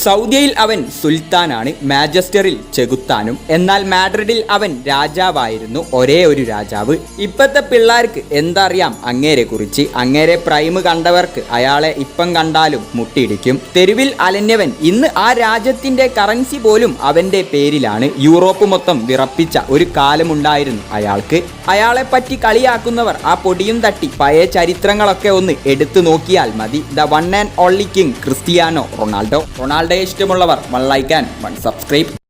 സൗദിയിൽ അവൻ സുൽത്താനാണ്, മാഞ്ചസ്റ്ററിൽ ചെകുത്താനും. എന്നാൽ മാഡ്രിഡിൽ അവൻ രാജാവായിരുന്നു, ഒരേ ഒരു രാജാവ്. ഇപ്പോഴത്തെ പിള്ളേർക്ക് എന്തറിയാം അങ്ങേരെ കുറിച്ച്? അങ്ങേരെ പ്രൈം കണ്ടവർക്ക് അയാളെ ഇപ്പം കണ്ടാലും മുട്ടിയിടിക്കും. തെരുവിൽ അലഞ്ഞവൻ ഇന്ന് ആ രാജ്യത്തിന്റെ കറൻസി പോലും അവന്റെ പേരിലാണ്. യൂറോപ്പ് മൊത്തം വിറപ്പിച്ച ഒരു കാലമുണ്ടായിരുന്നു അയാൾക്ക്. അയാളെ പറ്റി കളിയാക്കുന്നവർ ആ പൊടിയും തട്ടി പഴയ ചരിത്രങ്ങളൊക്കെ ഒന്ന് എടുത്തു നോക്കിയാൽ മതി. The one and only king Cristiano Ronaldo. റൊണാൾഡോയെ ഇഷ്ടമുള്ളവർ 1 ലൈക്ക് ആൻഡ് 1 സബ്സ്ക്രൈബ്.